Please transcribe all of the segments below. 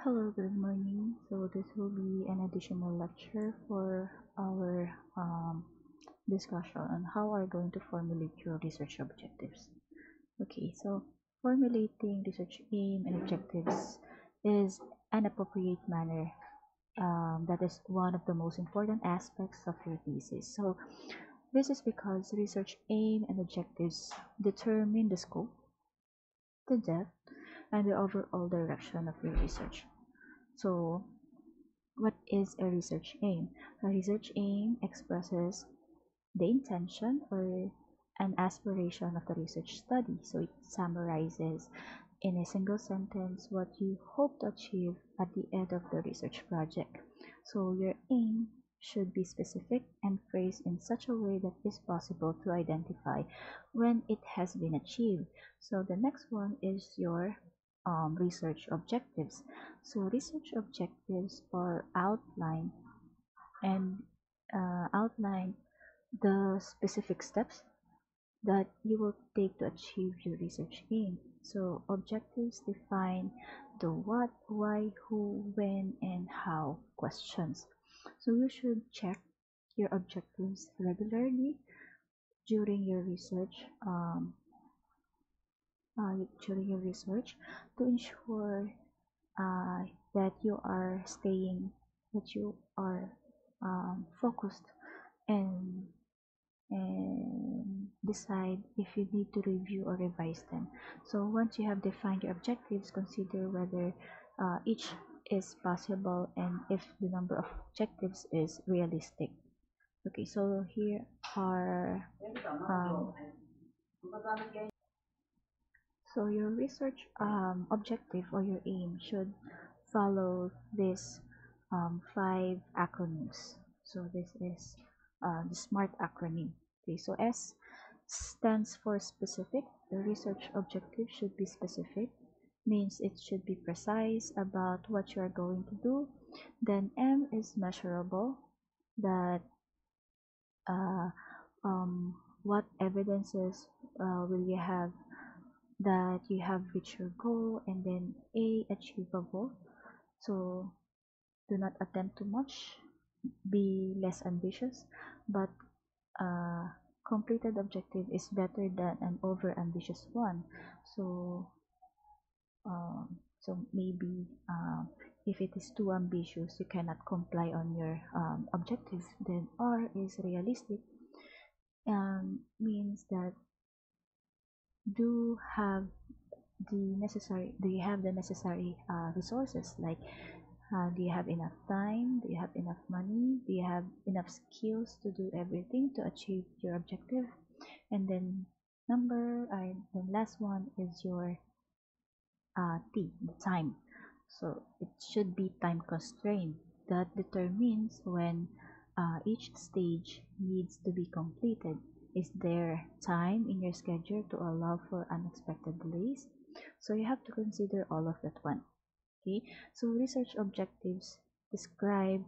Hello, good morning. So this will be an additional lecture for our discussion on how are going to formulate your research objectives. Okay, so formulating research aim and objectives is an appropriate manner. That is one of the most important aspects of your thesis. So this is because research aim and objectives determine the scope, the depth, and the overall direction of your research. So what is a research aim? A research aim expresses the intention or an aspiration of the research study. So it summarizes in a single sentence what you hope to achieve at the end of the research project. So your aim should be specific and phrased in such a way that is possible to identify when it has been achieved. So the next one is your research objectives. So research objectives are and outline the specific steps that you will take to achieve your research aim. So objectives define the what, why, who, when, and how questions. So you should check your objectives regularly during your research to ensure uh, that you are staying that you are focused and decide if you need to review or revise them. So once you have defined your objectives, consider whether each is possible and if the number of objectives is realistic. Okay, so here are um, so your research objective or your aim should follow this five acronyms. So this is the SMART acronym. Okay, so S stands for specific. The research objective should be specific, means it should be precise about what you are going to do. Then M is measurable, that uh, what evidences will you have that you have reached your goal. And then A, achievable. So do not attempt too much, be less ambitious, but a completed objective is better than an over ambitious one. So maybe if it is too ambitious, you cannot comply on your objective. Then R is realistic, means that do have do you have the necessary resources, like do you have enough time, do you have enough money, do you have enough skills to do everything to achieve your objective. And then the last one is your T, the time. So it should be time constrained. That determines when each stage needs to be completed. Is there time in your schedule to allow for unexpected delays? So you have to consider all of that one. Okay, so research objectives describe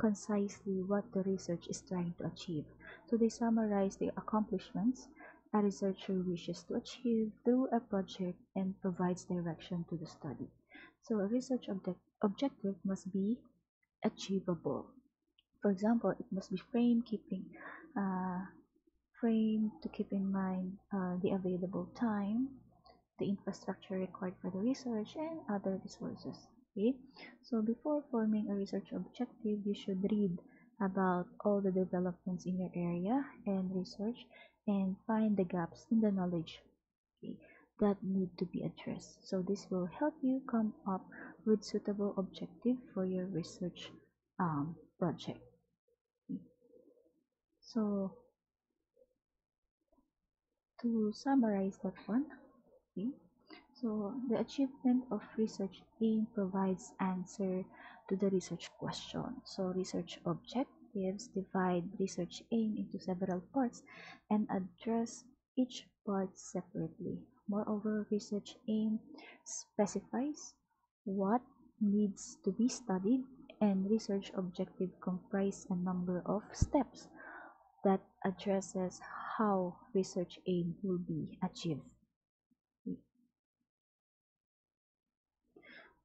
concisely what the research is trying to achieve. So they summarize the accomplishments a researcher wishes to achieve through a project and provides direction to the study. So a research objective must be achievable. For example, it must be uh, framed to keep in mind the available time, the infrastructure required for the research, and other resources. Okay, so before forming a research objective, you should read about all the developments in your area and research and find the gaps in the knowledge, okay, that need to be addressed. So this will help you come up with suitable objective for your research project. So to summarize that one, okay, so the achievement of research aim provides answer to the research question. So research objectives divide research aim into several parts and address each part separately. Moreover, research aim specifies what needs to be studied, and research objective comprise a number of steps that addresses how research aim will be achieved.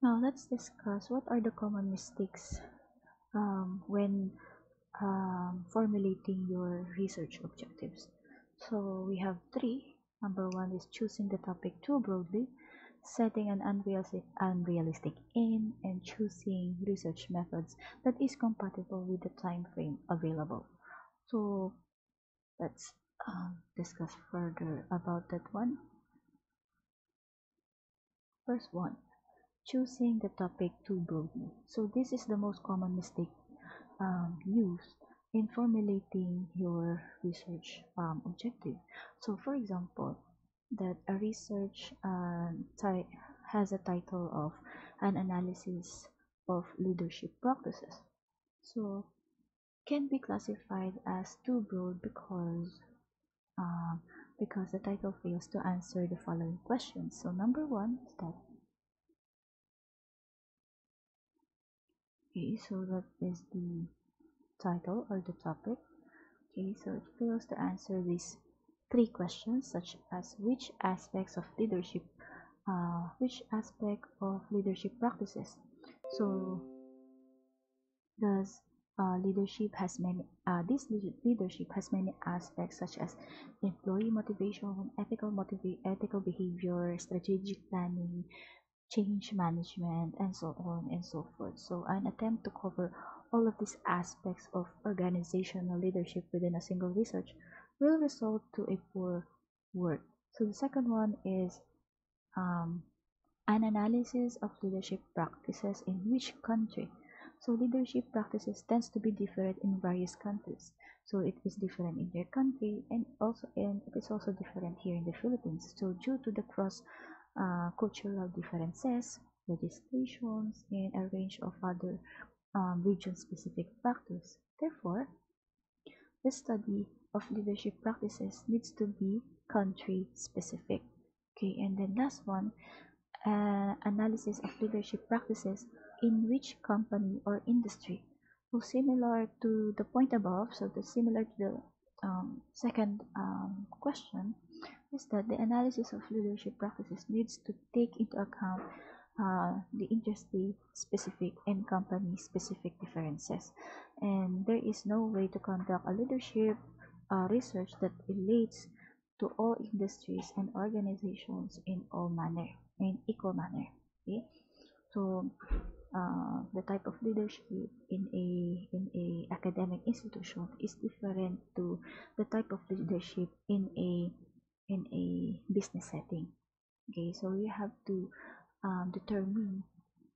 Now let's discuss what are the common mistakes when formulating your research objectives. So we have three. Number one is choosing the topic too broadly, setting an unrealistic aim, and choosing research methods that is compatible with the time frame available. So let's discuss further about that one. First one, choosing the topic too broadly. So this is the most common mistake used in formulating your research objective. So for example, that a research has a title of an analysis of leadership practices. So can be classified as too broad um, because the title fails to answer the following questions. So number one is that okay, so that is the title or the topic. Okay, so it fails to answer these three questions, such as which aspect of leadership practices. So does leadership has many leadership has many aspects such as employee motivation, ethical behavior, strategic planning, change management, and so on and so forth. So an attempt to cover all of these aspects of organizational leadership within a single research will result to a poor work. So the second one is um, an analysis of leadership practices in which country. So leadership practices tends to be different in various countries. So it is different in your country and it is also different here in the Philippines. So due to the cross cultural differences, legislations, and a range of other region-specific factors. Therefore, the study of leadership practices needs to be country-specific. Okay, and then last one, analysis of leadership practices in which company or industry. So similar to the point above, so the similar to the second question, is that the analysis of leadership practices needs to take into account the industry specific and company specific differences. And there is no way to conduct a leadership research that relates to all industries and organizations in equal manner. Okay, so the type of leadership in a academic institution is different to the type of leadership in a business setting. Okay, so you have to determine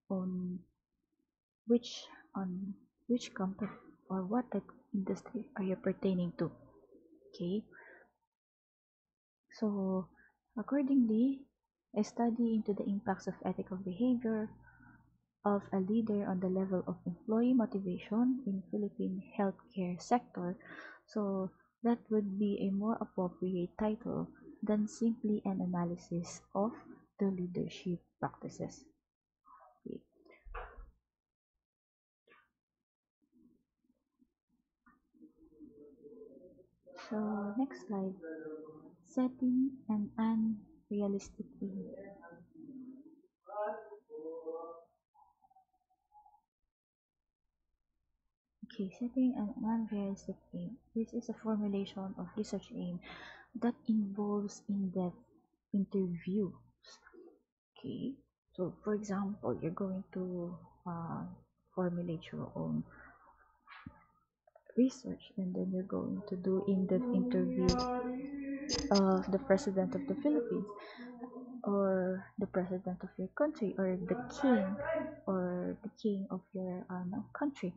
on which on which company or what type of industry are you pertaining to. Okay, so accordingly, a study into the impacts of ethical behavior of a leader on the level of employee motivation in Philippine healthcare sector. So that would be a more appropriate title than simply an analysis of the leadership practices. Okay. So next slide, setting an unrealistic aim. Okay, setting an unrealistic aim. This is a formulation of research aim that involves in-depth interviews. Okay, so for example, you're going to uh, formulate your own research and then you're going to do in-depth interview of the president of the Philippines or the president of your country or the king of your country.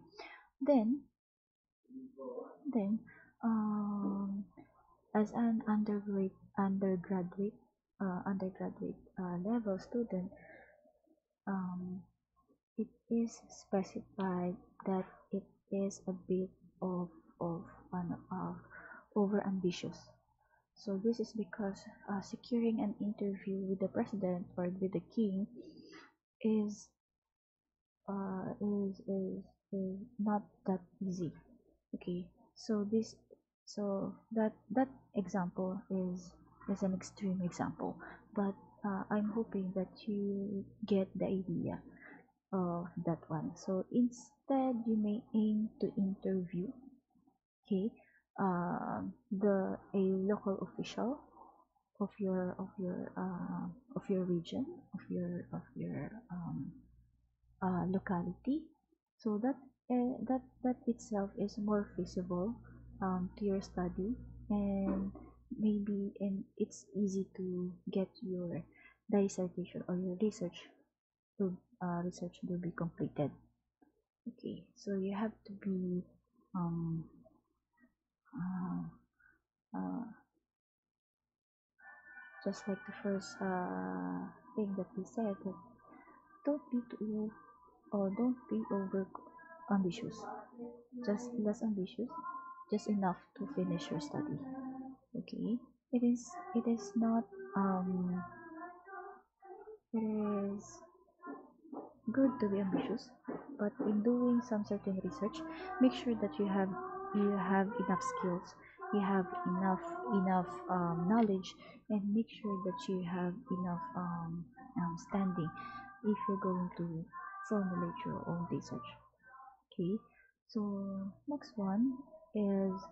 Then, then, um, as an undergraduate level student, um, it is specified that it is a bit of of over ambitious. So this is because securing an interview with the president or with the king is uh, is, is is not that easy. Okay, so that example is an extreme example, but I'm hoping that you get the idea of that one. So instead, you may aim to interview, okay, the a local official of your region, of your locality, so that that itself is more feasible to your study, and it's easy to get your dissertation or your research to be completed. Okay, so you have to be um, uh, uh, just like the first thing that we said, that don't be too or don't be over ambitious, just less ambitious, just enough to finish your study. Okay, it is not it is good to be ambitious, but in doing some certain research, make sure that you have enough skills, you have enough knowledge, and make sure that you have enough standing if you're going to formulate your own research. Okay, so next one is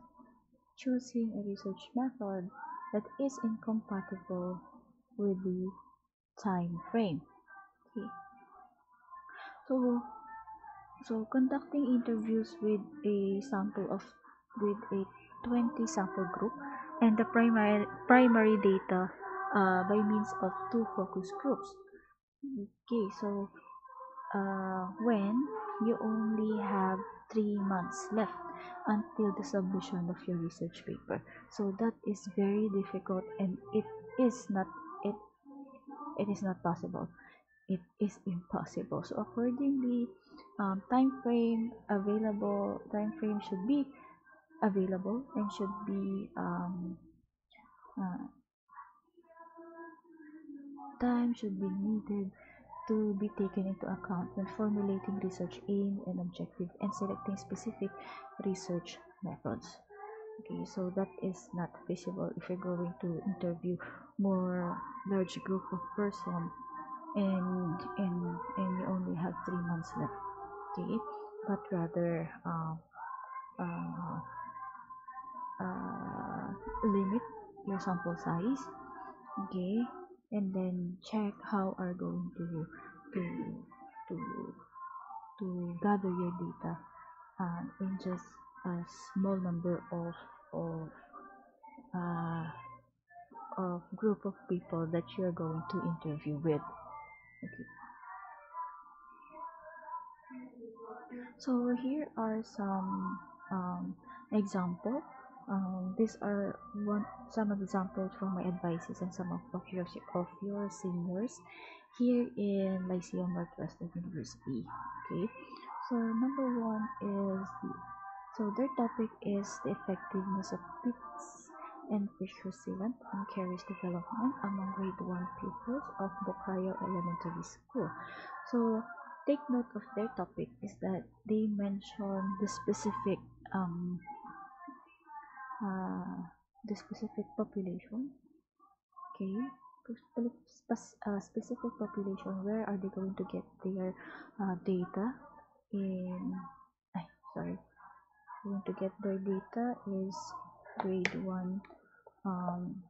choosing a research method that is incompatible with the time frame. Okay, so conducting interviews with a 20 sample group, and the primary data by means of two focus groups. Okay, so when you only have 3 months left until the submission of your research paper, so that is very difficult, and it it is not possible, it is impossible. So accordingly, time frame should be available, and should be uh, time should be needed to be taken into account when formulating research aim and objective and selecting specific research methods. Okay, so that is not feasible if you're going to interview more large group of person, and you only have 3 months left. Okay, but rather uh, uh, limit your sample size. Okay, and then check how are going to to to gather your data in just a small number uh, of group of people that you are going to interview with. Okay, so here are some example. These are some examples from my advices and some of your seniors here in Lyceum Northwestern University. Okay, so number one is their topic is the effectiveness of PITS and pressure sealant in caries development among grade 1 pupils of Bukayo Elementary School. So take note of their topic is that they mention um uh, the specific population. Okay, specific population, where are they going to get their data in ay, sorry, going to get their data is grade 1 um,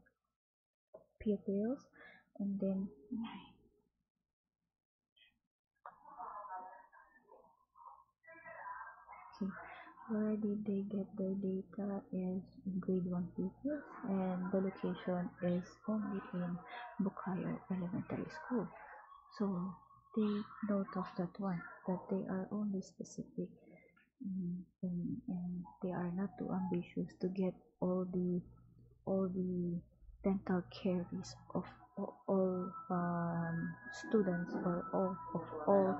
pupils, and then okay, where did they get their data is in grade 1 pupils, and the location is only in Bukayo Elementary School. So take note of that one, that they are only specific, and they are not too ambitious to get all the dental caries of all students, or all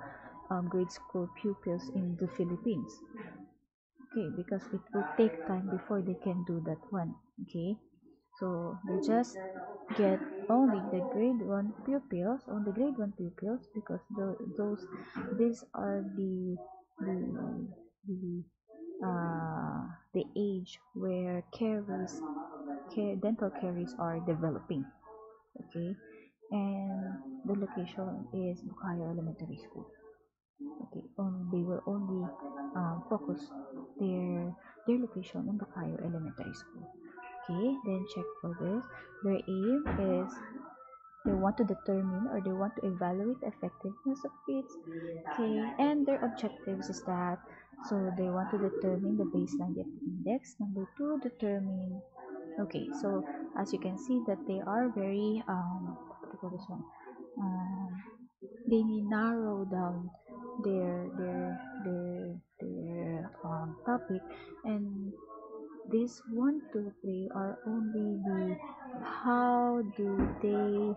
grade school pupils in the Philippines. Okay, because it will take time before they can do that one. Okay, so they just get only grade 1 pupils, because these are the the the age where dental caries are developing. Okay, and the location is Bukayo Elementary School. Okay, they will only focus their location on Bukayo Elementary School. Okay, then check for this. Their aim is they want to determine or they want to evaluate the effectiveness of kids. Okay, and their objectives is that so they want to determine the baseline depth index. Number two, determine. Okay, so as you can see that they are very what do you call this one? They narrow down their topic, and this 1, 2, 3 are only the how do they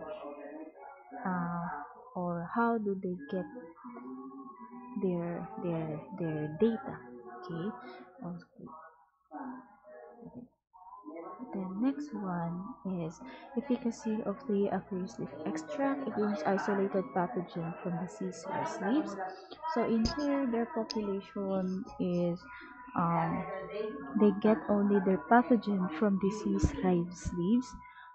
uh, or how do they get their data. Okay, okay. The next one is efficacy of the aqueous leaf extract against isolated pathogen from disease rice leaves. So in here, their population is um, they get only their pathogen from disease rice leaves.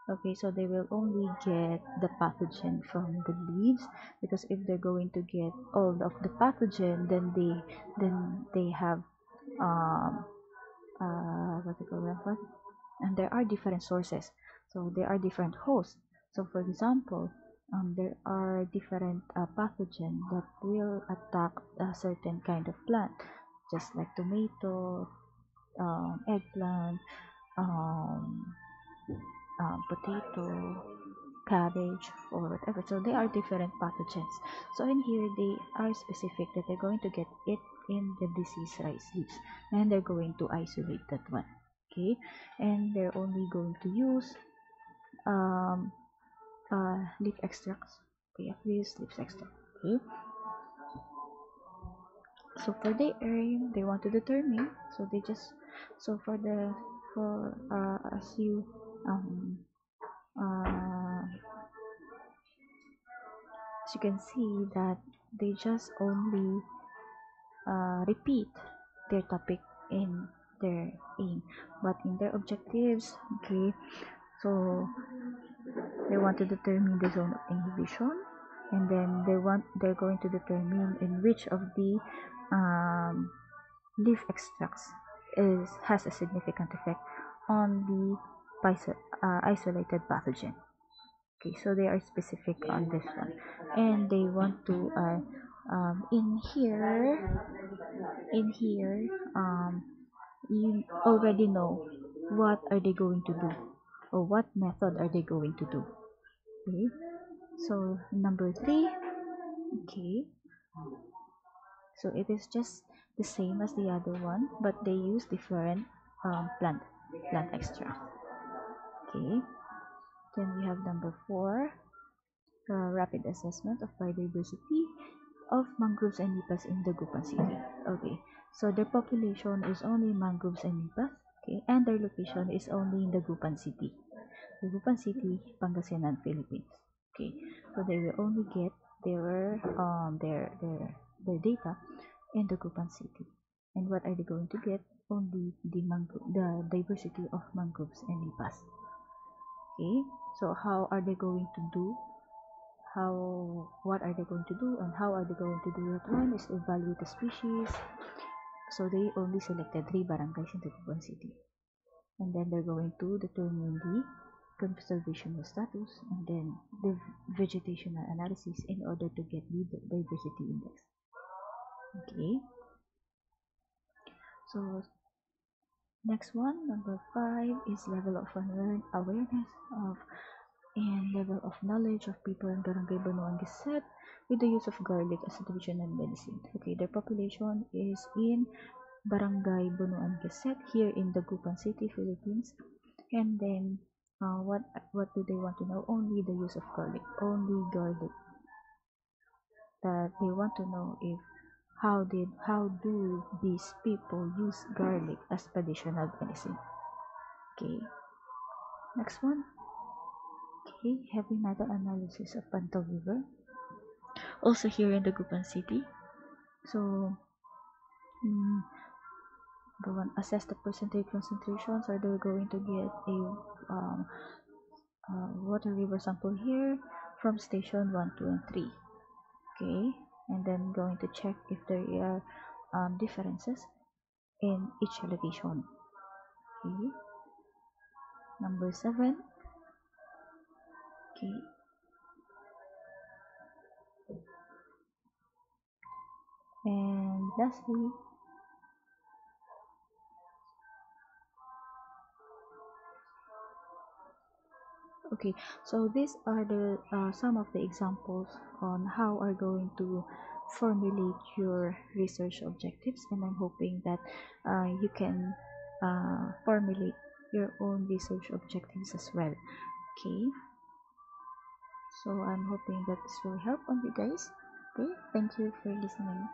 Okay, so they will only get the pathogen from the leaves, because if they're going to get all of the pathogen, then they have um what do you call that one? And there are different sources, so there are different hosts. So for example, there are different pathogen that will attack a certain kind of plant, just like tomato, eggplant, um, potato, cabbage, or whatever. So they are different pathogens. So in here they are specific that they're going to get it in the disease rice leaves, and they're going to isolate that one. Okay, and they're only going to use um, leaf extracts. Okay, please leaf extract. Okay, so for the aim they want to determine, so they just so for the for as you um uh as you can see that they just only repeat their topic in their aim, but in their objectives. Okay, so they want to determine the zone of inhibition, and then they're going to determine in which of the um, leaf extracts has a significant effect on the isolated pathogen. Okay, so they are specific on this one, and they want to in here you already know what are they going to do, or what method are they going to do. Okay, so number 3. Okay, so it is just the same as the other one, but they use different plant extract. Okay, then we have number 4, rapid assessment of biodiversity of mangroves and nipas in Dagupan City. Okay, so their population is only mangroves and nipas. Okay, and their location is only in Dagupan City. Dagupan City, Pangasinan, Philippines. Okay, so they will only get their data in Dagupan City. And what are they going to get? Only the diversity of mangroves and nipas. Okay, so how are they going to do? What are they going to do, and how are they going to do it? One is to evaluate the species. So they only selected 3 barangays in Dagupan City, and then they're going to determine the conservational status and then the vegetational analysis in order to get the diversity index. Okay, so next one, number 5, is level of awareness of and level of knowledge of people in Barangay Banuan Gazette with the use of garlic as a traditional medicine. Okay, their population is in Barangay Banuan Gazette here in Dagupan City, Philippines. And then what do they want to know? Only the use of garlic, only garlic. That they want to know if how do these people use garlic as traditional medicine. Okay, next one. Okay, heavy metal analysis of Pantaw River, also here in Dagupan City. So the one, assess the percentage concentrations, or they're going to get a water river sample here from station 1, 2, and 3. Okay, and then going to check if there are differences in each elevation. Okay, number 7. Okay, and lastly, okay, so these are the some of the examples on how are going to formulate your research objectives, and I'm hoping that you can formulate your own research objectives as well. Okay, so I'm hoping that this will help on you guys. Okay, thank you for listening.